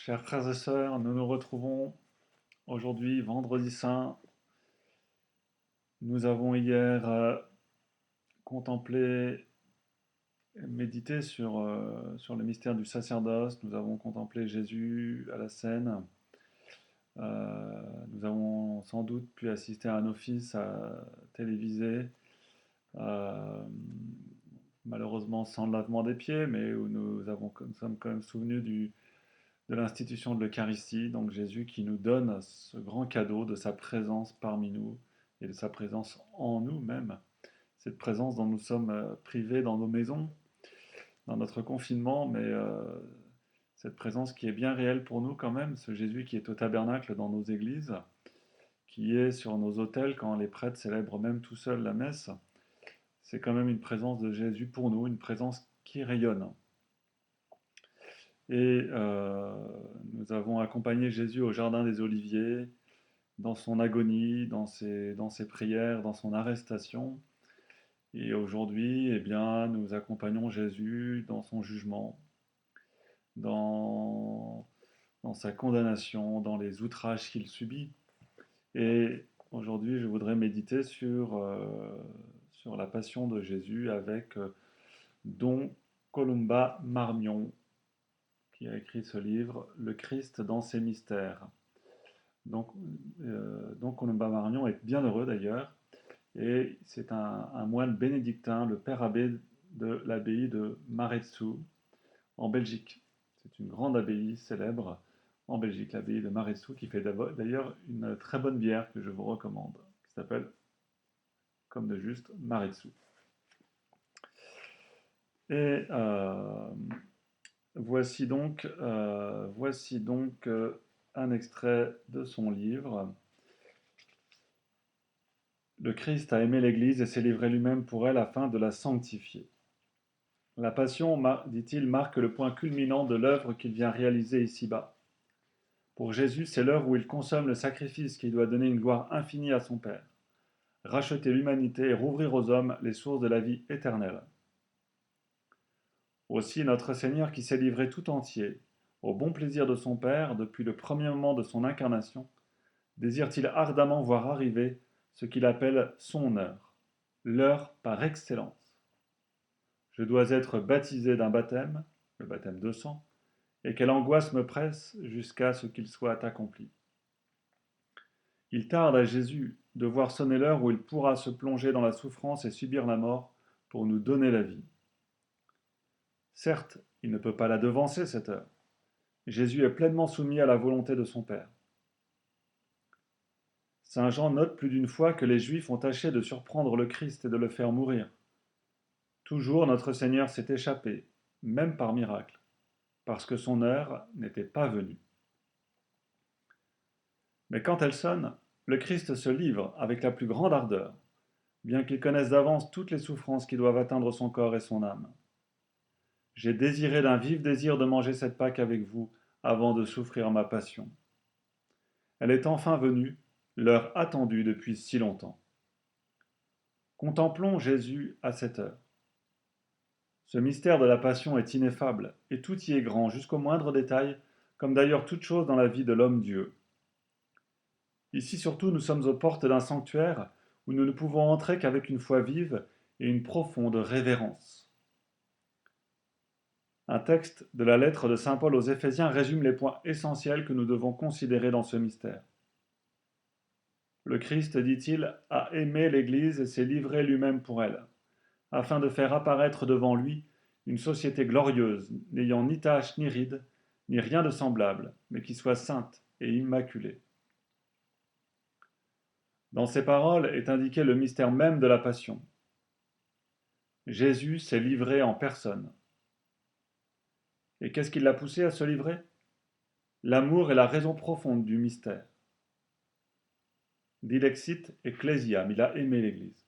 Chers frères et sœurs, nous nous retrouvons aujourd'hui, vendredi saint. Nous avons hier contemplé et médité sur le mystère du sacerdoce. Nous avons contemplé Jésus à la scène. Nous avons sans doute pu assister à un office télévisé, euh, malheureusement sans le lavement des pieds, mais où nous sommes quand même souvenus de l'institution de l'Eucharistie, donc Jésus qui nous donne ce grand cadeau de sa présence parmi nous et de sa présence en nous-mêmes. Cette présence dont nous sommes privés dans nos maisons, dans notre confinement, mais cette présence qui est bien réelle pour nous quand même, ce Jésus qui est au tabernacle dans nos églises, qui est sur nos autels quand les prêtres célèbrent même tout seuls la messe, c'est quand même une présence de Jésus pour nous, une présence qui rayonne. Et nous avons accompagné Jésus au Jardin des Oliviers, dans son agonie, dans ses prières, dans son arrestation. Et aujourd'hui, eh bien, nous accompagnons Jésus dans son jugement, dans, dans sa condamnation, dans les outrages qu'il subit. Et aujourd'hui, je voudrais méditer sur la passion de Jésus avec Don Columba Marmion, qui a écrit ce livre, Le Christ dans ses mystères. Donc, Columba Marmion est bien heureux d'ailleurs, et c'est un moine bénédictin, le père abbé de l'abbaye de Maretsu, en Belgique. C'est une grande abbaye célèbre en Belgique, l'abbaye de Maretsu, qui fait d'ailleurs une très bonne bière que je vous recommande, qui s'appelle, comme de juste, Maretsu. Et voici donc un extrait de son livre. Le Christ a aimé l'Église et s'est livré lui-même pour elle afin de la sanctifier. La passion, dit-il, marque le point culminant de l'œuvre qu'il vient réaliser ici-bas. Pour Jésus, c'est l'heure où il consomme le sacrifice qui doit donner une gloire infinie à son Père, racheter l'humanité et rouvrir aux hommes les sources de la vie éternelle. Aussi notre Seigneur qui s'est livré tout entier au bon plaisir de son Père depuis le premier moment de son incarnation, désire-t-il ardemment voir arriver ce qu'il appelle son heure, l'heure par excellence. Je dois être baptisé d'un baptême, le baptême de sang, et quelle angoisse me presse jusqu'à ce qu'il soit accompli. Il tarde à Jésus de voir sonner l'heure où il pourra se plonger dans la souffrance et subir la mort pour nous donner la vie. Certes, il ne peut pas la devancer, cette heure. Jésus est pleinement soumis à la volonté de son Père. Saint Jean note plus d'une fois que les Juifs ont tâché de surprendre le Christ et de le faire mourir. Toujours notre Seigneur s'est échappé, même par miracle, parce que son heure n'était pas venue. Mais quand elle sonne, le Christ se livre avec la plus grande ardeur, bien qu'il connaisse d'avance toutes les souffrances qui doivent atteindre son corps et son âme. J'ai désiré d'un vif désir de manger cette Pâque avec vous avant de souffrir ma passion. Elle est enfin venue, l'heure attendue depuis si longtemps. Contemplons Jésus à cette heure. Ce mystère de la passion est ineffable, et tout y est grand, jusqu'au moindre détail, comme d'ailleurs toute chose dans la vie de l'homme-Dieu. Ici surtout, nous sommes aux portes d'un sanctuaire où nous ne pouvons entrer qu'avec une foi vive et une profonde révérence. Un texte de la lettre de saint Paul aux Éphésiens résume les points essentiels que nous devons considérer dans ce mystère. Le Christ, dit-il, a aimé l'Église et s'est livré lui-même pour elle, afin de faire apparaître devant lui une société glorieuse, n'ayant ni tache ni ride, ni rien de semblable, mais qui soit sainte et immaculée. Dans ces paroles est indiqué le mystère même de la passion. Jésus s'est livré en personne. Et qu'est-ce qui l'a poussé à se livrer? L'amour est la raison profonde du mystère. Dilexit ecclesiam, il a aimé l'Église.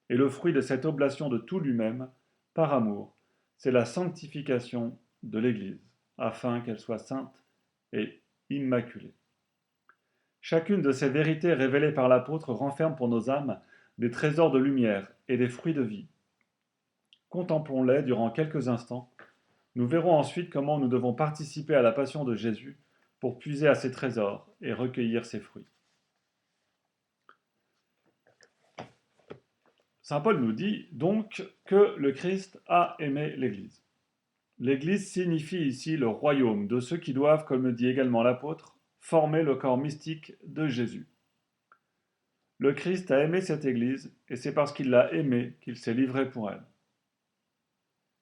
Et le fruit de cette oblation de tout lui-même, par amour, c'est la sanctification de l'Église, afin qu'elle soit sainte et immaculée. Chacune de ces vérités révélées par l'apôtre renferme pour nos âmes des trésors de lumière et des fruits de vie. Contemplons-les durant quelques instants. Nous verrons ensuite comment nous devons participer à la passion de Jésus pour puiser à ses trésors et recueillir ses fruits. Saint Paul nous dit donc que le Christ a aimé l'Église. L'Église signifie ici le royaume de ceux qui doivent, comme le dit également l'apôtre, former le corps mystique de Jésus. Le Christ a aimé cette Église, et c'est parce qu'il l'a aimée qu'il s'est livré pour elle.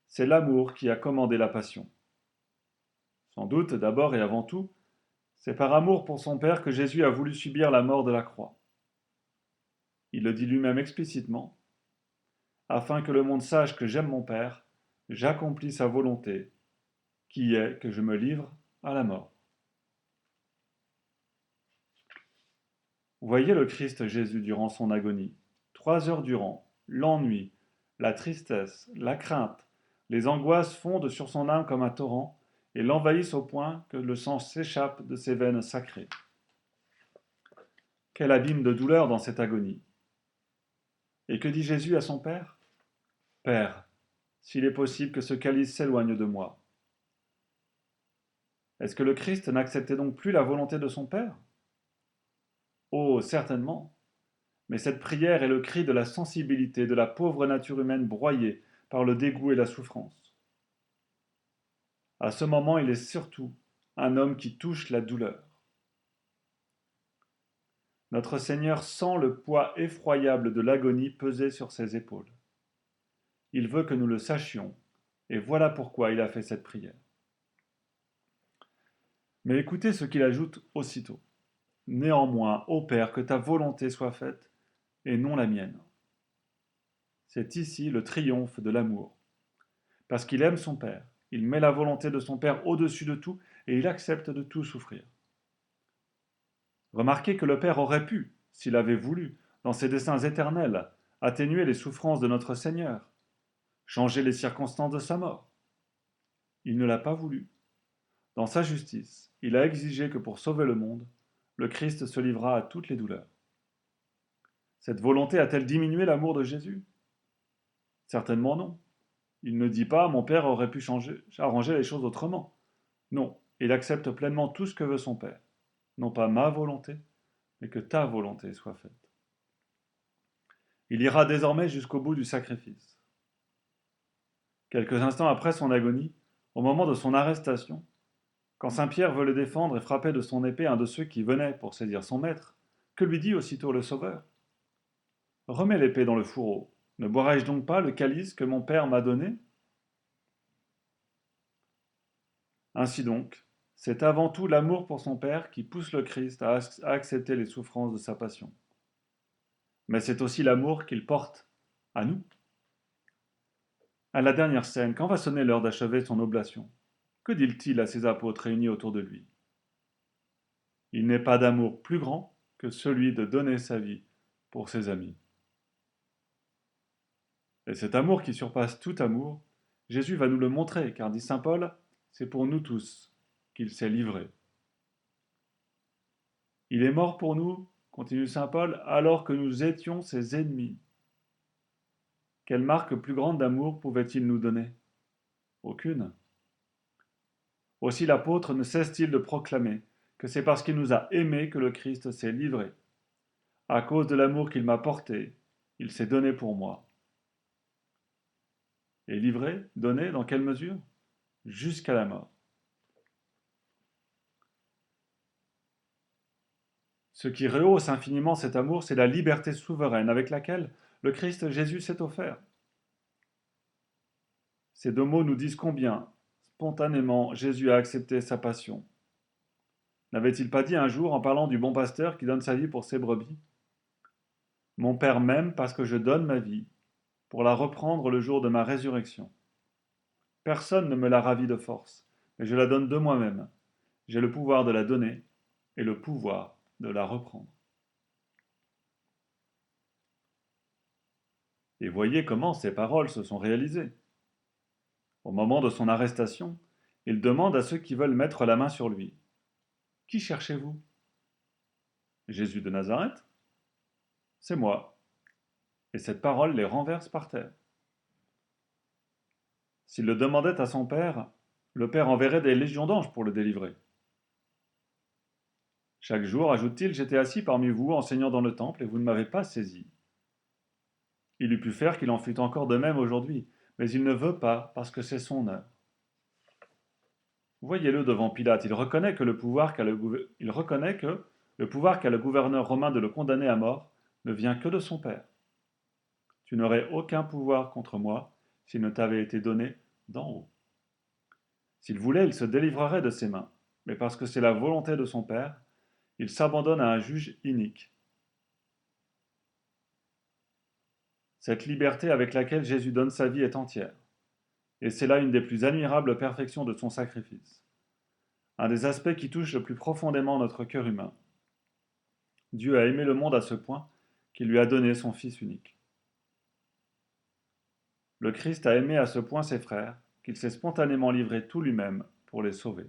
C'est l'amour qui a commandé la passion. Sans doute, d'abord et avant tout, c'est par amour pour son Père que Jésus a voulu subir la mort de la croix. Il le dit lui-même explicitement, afin que le monde sache que j'aime mon Père, j'accomplis sa volonté, qui est que je me livre à la mort. Voyez le Christ Jésus durant son agonie, 3 heures durant, l'ennui, la tristesse, la crainte, les angoisses fondent sur son âme comme un torrent et l'envahissent au point que le sang s'échappe de ses veines sacrées. Quel abîme de douleur dans cette agonie. Et que dit Jésus à son Père ? Père, s'il est possible que ce calice s'éloigne de moi. Est-ce que le Christ n'acceptait donc plus la volonté de son Père ? Oh, certainement. Mais cette prière est le cri de la sensibilité de la pauvre nature humaine broyée par le dégoût et la souffrance. À ce moment, il est surtout un homme qui touche la douleur. Notre Seigneur sent le poids effroyable de l'agonie peser sur ses épaules. Il veut que nous le sachions, et voilà pourquoi il a fait cette prière. Mais écoutez ce qu'il ajoute aussitôt. Néanmoins, ô Père, que ta volonté soit faite, et non la mienne. C'est ici le triomphe de l'amour. Parce qu'il aime son Père, il met la volonté de son Père au-dessus de tout, et il accepte de tout souffrir. Remarquez que le Père aurait pu, s'il avait voulu, dans ses desseins éternels, atténuer les souffrances de notre Seigneur, changer les circonstances de sa mort. Il ne l'a pas voulu. Dans sa justice, il a exigé que pour sauver le monde, le Christ se livrât à toutes les douleurs. Cette volonté a-t-elle diminué l'amour de Jésus ? Certainement non. Il ne dit pas « mon Père aurait pu arranger les choses autrement ». Non, il accepte pleinement tout ce que veut son Père. Non pas ma volonté, mais que ta volonté soit faite. Il ira désormais jusqu'au bout du sacrifice. Quelques instants après son agonie, au moment de son arrestation, quand saint Pierre veut le défendre et frapper de son épée un de ceux qui venaient pour saisir son maître, que lui dit aussitôt le Sauveur ? Remets l'épée dans le fourreau. Ne boirai-je donc pas le calice que mon Père m'a donné ? Ainsi donc, c'est avant tout l'amour pour son Père qui pousse le Christ à accepter les souffrances de sa passion. Mais c'est aussi l'amour qu'il porte à nous. À la dernière scène, quand va sonner l'heure d'achever son oblation, que dit-il à ses apôtres réunis autour de lui ? Il n'est pas d'amour plus grand que celui de donner sa vie pour ses amis. Et cet amour qui surpasse tout amour, Jésus va nous le montrer, car dit saint Paul, c'est pour nous tous qu'il s'est livré. Il est mort pour nous, continue saint Paul, alors que nous étions ses ennemis. Quelle marque plus grande d'amour pouvait-il nous donner ? Aucune. Aussi l'apôtre ne cesse-t-il de proclamer que c'est parce qu'il nous a aimés que le Christ s'est livré. À cause de l'amour qu'il m'a porté, il s'est donné pour moi. Et livré, donné, dans quelle mesure ? Jusqu'à la mort. Ce qui rehausse infiniment cet amour, c'est la liberté souveraine avec laquelle le Christ Jésus s'est offert. Ces 2 mots nous disent combien, spontanément, Jésus a accepté sa passion. N'avait-il pas dit un jour, en parlant du bon pasteur qui donne sa vie pour ses brebis ? Mon Père m'aime parce que je donne ma vie, pour la reprendre le jour de ma résurrection. Personne ne me la ravit de force, mais je la donne de moi-même. J'ai le pouvoir de la donner et le pouvoir de la reprendre. Et voyez comment ces paroles se sont réalisées. Au moment de son arrestation, il demande à ceux qui veulent mettre la main sur lui. « Qui cherchez-vous » ? « Jésus de Nazareth ?»« C'est moi. » Et cette parole les renverse par terre. S'il le demandait à son Père, le Père enverrait des légions d'anges pour le délivrer. Chaque jour, ajoute-t-il, j'étais assis parmi vous, enseignant dans le temple, et vous ne m'avez pas saisi. Il eût pu faire qu'il en fût encore de même aujourd'hui, mais il ne veut pas, parce que c'est son heure. Voyez-le devant Pilate, il reconnaît que le pouvoir qu'a le gouverneur romain de le condamner à mort ne vient que de son Père. Tu n'aurais aucun pouvoir contre moi s'il ne t'avait été donné d'en haut. S'il voulait, il se délivrerait de ses mains, mais parce que c'est la volonté de son Père, il s'abandonne à un juge inique. Cette liberté avec laquelle Jésus donne sa vie est entière, et c'est là une des plus admirables perfections de son sacrifice, un des aspects qui touche le plus profondément notre cœur humain. Dieu a aimé le monde à ce point qu'il lui a donné son Fils unique. Le Christ a aimé à ce point ses frères qu'il s'est spontanément livré tout lui-même pour les sauver.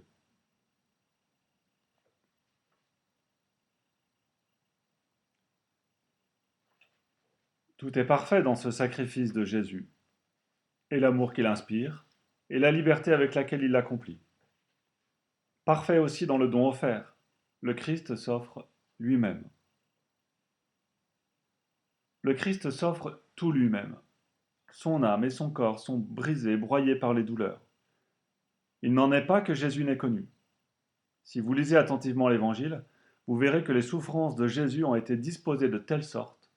Tout est parfait dans ce sacrifice de Jésus, et l'amour qu'il inspire, et la liberté avec laquelle il l'accomplit. Parfait aussi dans le don offert. Le Christ s'offre lui-même. Le Christ s'offre tout lui-même. Son âme et son corps sont brisés, broyés par les douleurs. Il n'en est pas que Jésus n'ait connu. Si vous lisez attentivement l'Évangile, vous verrez que les souffrances de Jésus ont été disposées de telle sorte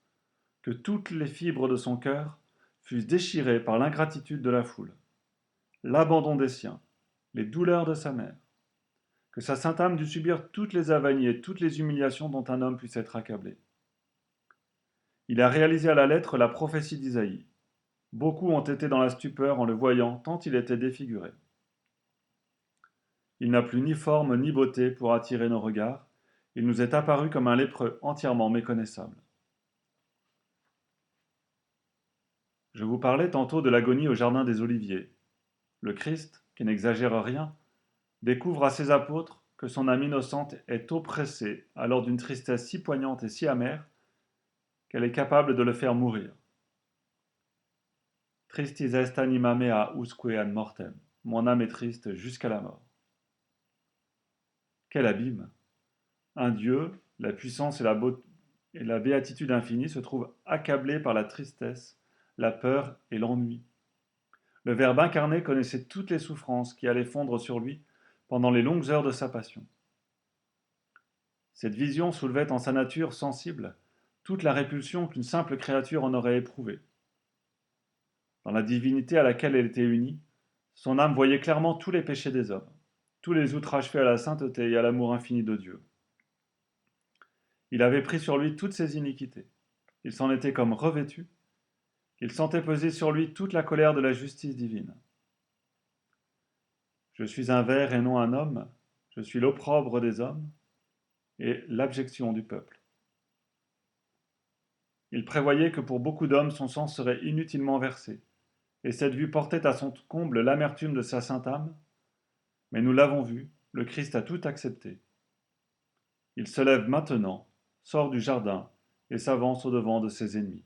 que toutes les fibres de son cœur fussent déchirées par l'ingratitude de la foule, l'abandon des siens, les douleurs de sa mère, que sa sainte âme dut subir toutes les avanies et toutes les humiliations dont un homme puisse être accablé. Il a réalisé à la lettre la prophétie d'Isaïe. Beaucoup ont été dans la stupeur en le voyant, tant il était défiguré. Il n'a plus ni forme ni beauté pour attirer nos regards. Il nous est apparu comme un lépreux entièrement méconnaissable. Je vous parlais tantôt de l'agonie au jardin des Oliviers. Le Christ, qui n'exagère rien, découvre à ses apôtres que son âme innocente est oppressée alors d'une tristesse si poignante et si amère qu'elle est capable de le faire mourir. Tristis est anima mea usque ad mortem. Mon âme est triste jusqu'à la mort. Quel abîme! Un Dieu, la puissance et la béatitude infinie se trouvent accablés par la tristesse, la peur et l'ennui. Le Verbe incarné connaissait toutes les souffrances qui allaient fondre sur lui pendant les longues heures de sa passion. Cette vision soulevait en sa nature sensible toute la répulsion qu'une simple créature en aurait éprouvée. Dans la divinité à laquelle elle était unie, son âme voyait clairement tous les péchés des hommes, tous les outrages faits à la sainteté et à l'amour infini de Dieu. Il avait pris sur lui toutes ses iniquités. Il s'en était comme revêtu. Il sentait peser sur lui toute la colère de la justice divine. Je suis un ver et non un homme, je suis l'opprobre des hommes et l'abjection du peuple. Il prévoyait que pour beaucoup d'hommes son sang serait inutilement versé, et cette vue portait à son comble l'amertume de sa sainte âme, mais nous l'avons vu, le Christ a tout accepté. Il se lève maintenant, sort du jardin et s'avance au-devant de ses ennemis.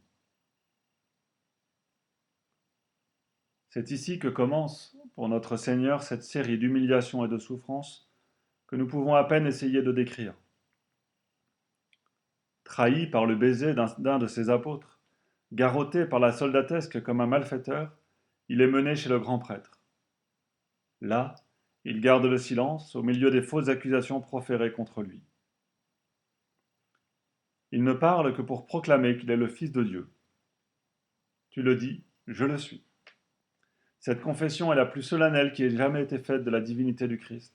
C'est ici que commence, pour notre Seigneur, cette série d'humiliations et de souffrances que nous pouvons à peine essayer de décrire. Trahi par le baiser d'un de ses apôtres, garrotté par la soldatesque comme un malfaiteur, il est mené chez le grand prêtre. Là, il garde le silence au milieu des fausses accusations proférées contre lui. Il ne parle que pour proclamer qu'il est le Fils de Dieu. Tu le dis, je le suis. Cette confession est la plus solennelle qui ait jamais été faite de la divinité du Christ.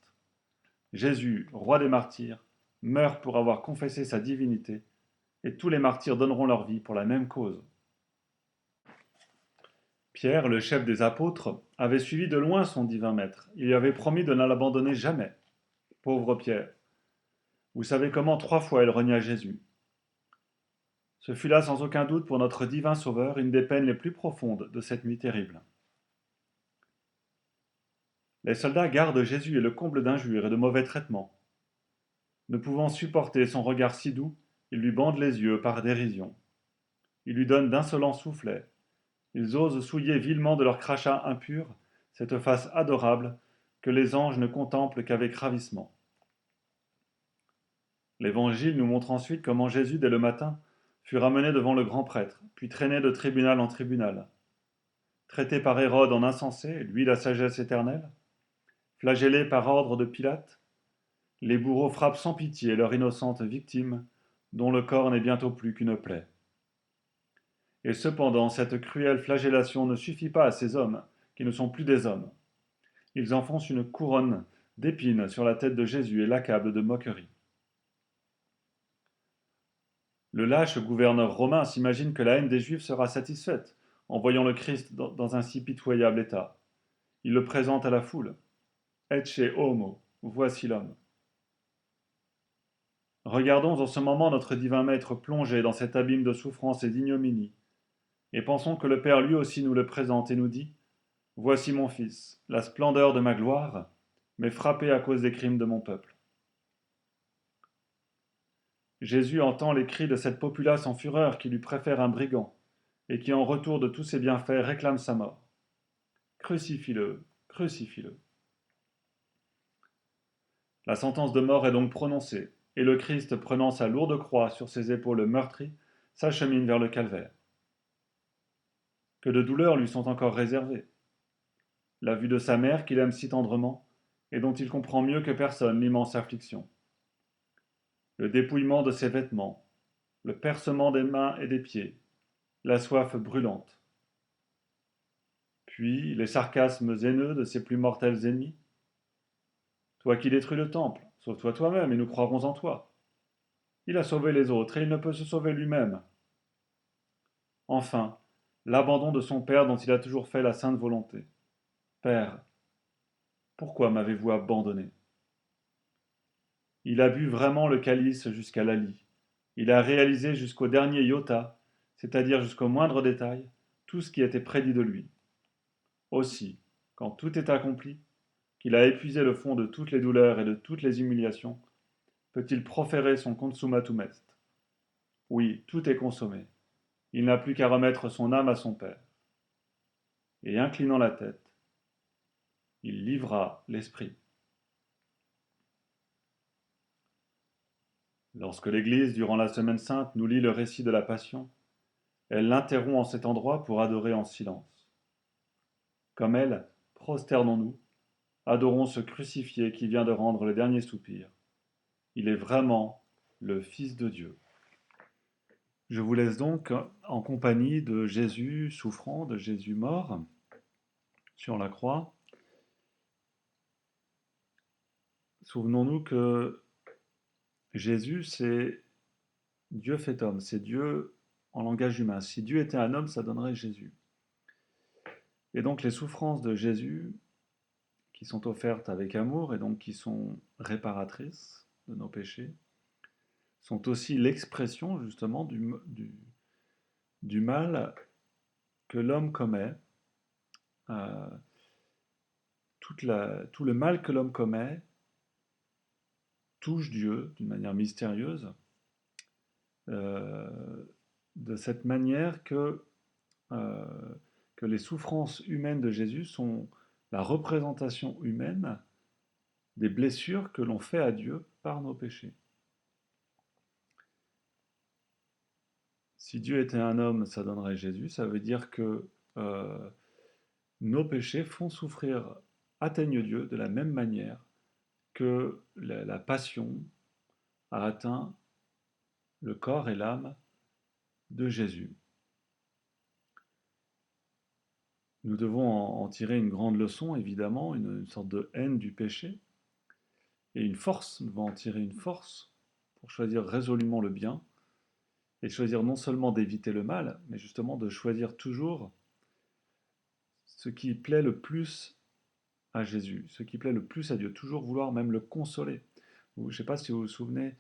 Jésus, roi des martyrs, meurt pour avoir confessé sa divinité, et tous les martyrs donneront leur vie pour la même cause. Pierre, le chef des apôtres, avait suivi de loin son divin maître. Il lui avait promis de ne l'abandonner jamais. Pauvre Pierre. Vous savez comment 3 fois il renia Jésus. Ce fut là sans aucun doute pour notre divin Sauveur une des peines les plus profondes de cette nuit terrible. Les soldats gardent Jésus et le comble d'injures et de mauvais traitements. Ne pouvant supporter son regard si doux, ils lui bandent les yeux par dérision. Ils lui donnent d'insolents soufflets. Ils osent souiller vilement de leur crachat impur cette face adorable que les anges ne contemplent qu'avec ravissement. L'Évangile nous montre ensuite comment Jésus, dès le matin, fut ramené devant le grand prêtre, puis traîné de tribunal en tribunal. Traité par Hérode en insensé, lui la sagesse éternelle, flagellé par ordre de Pilate, les bourreaux frappent sans pitié leur innocente victime, dont le corps n'est bientôt plus qu'une plaie. Et cependant, cette cruelle flagellation ne suffit pas à ces hommes, qui ne sont plus des hommes. Ils enfoncent une couronne d'épines sur la tête de Jésus et l'accablent de moqueries. Le lâche gouverneur romain s'imagine que la haine des Juifs sera satisfaite en voyant le Christ dans un si pitoyable état. Il le présente à la foule. Ecce homo, voici l'homme. Regardons en ce moment notre divin Maître plongé dans cet abîme de souffrance et d'ignominie, et pensons que le Père lui aussi nous le présente et nous dit: Voici mon Fils, la splendeur de ma gloire, mais frappé à cause des crimes de mon peuple. Jésus entend les cris de cette populace en fureur qui lui préfère un brigand, et qui en retour de tous ses bienfaits réclame sa mort. Crucifie-le, crucifie-le. La sentence de mort est donc prononcée, et le Christ, prenant sa lourde croix sur ses épaules meurtries, s'achemine vers le calvaire. Que de douleurs lui sont encore réservées. La vue de sa mère qu'il aime si tendrement, et dont il comprend mieux que personne l'immense affliction. Le dépouillement de ses vêtements, le percement des mains et des pieds, la soif brûlante. Puis les sarcasmes haineux de ses plus mortels ennemis. Toi qui détruis le temple, sauve-toi toi-même et nous croirons en toi. Il a sauvé les autres et il ne peut se sauver lui-même. Enfin, l'abandon de son Père dont il a toujours fait la sainte volonté. Père, pourquoi m'avez-vous abandonné? Il a bu vraiment le calice jusqu'à l'ali. Il a réalisé jusqu'au dernier iota, c'est-à-dire jusqu'au moindre détail, tout ce qui était prédit de lui. Aussi, quand tout est accompli, qu'il a épuisé le fond de toutes les douleurs et de toutes les humiliations, peut-il proférer son consummatum est. Oui, tout est consommé. Il n'a plus qu'à remettre son âme à son Père. Et inclinant la tête, il livra l'esprit. Lorsque l'Église, durant la Semaine sainte, nous lit le récit de la Passion, elle l'interrompt en cet endroit pour adorer en silence. Comme elle, prosternons-nous, adorons ce crucifié qui vient de rendre le dernier soupir. Il est vraiment le Fils de Dieu. Je vous laisse donc en compagnie de Jésus souffrant, de Jésus mort sur la croix. Souvenons-nous que Jésus, c'est Dieu fait homme, c'est Dieu en langage humain. Si Dieu était un homme, ça donnerait Jésus. Et donc les souffrances de Jésus, qui sont offertes avec amour et donc qui sont réparatrices de nos péchés, sont aussi l'expression justement du mal que l'homme commet. Euh, tout le mal que l'homme commet touche Dieu d'une manière mystérieuse, euh, de cette manière euh, que les souffrances humaines de Jésus sont la représentation humaine des blessures que l'on fait à Dieu par nos péchés. Si Dieu était un homme, ça donnerait Jésus, ça veut dire que euh, nos péchés font souffrir, atteignent Dieu de la même manière que la passion a atteint le corps et l'âme de Jésus. Nous devons en tirer une grande leçon, évidemment, une sorte de haine du péché, et une force, nous devons en tirer une force pour choisir résolument le bien, et choisir non seulement d'éviter le mal, mais justement de choisir toujours ce qui plaît le plus à Jésus, ce qui plaît le plus à Dieu, toujours vouloir même le consoler. Je ne sais pas si vous vous souvenez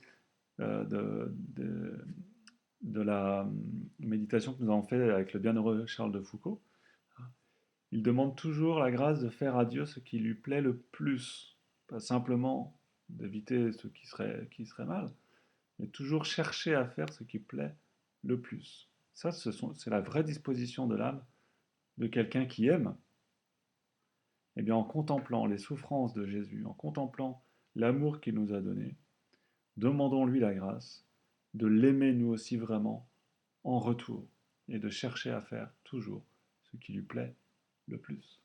euh, de, de, de la méditation que nous avons faite avec le bienheureux Charles de Foucault. Il demande toujours la grâce de faire à Dieu ce qui lui plaît le plus, pas simplement d'éviter ce qui serait mal, mais toujours chercher à faire ce qui plaît le plus. Ça, c'est la vraie disposition de l'âme de quelqu'un qui aime. Eh bien, en contemplant les souffrances de Jésus, en contemplant l'amour qu'il nous a donné, demandons-lui la grâce de l'aimer nous aussi vraiment en retour et de chercher à faire toujours ce qui lui plaît le plus.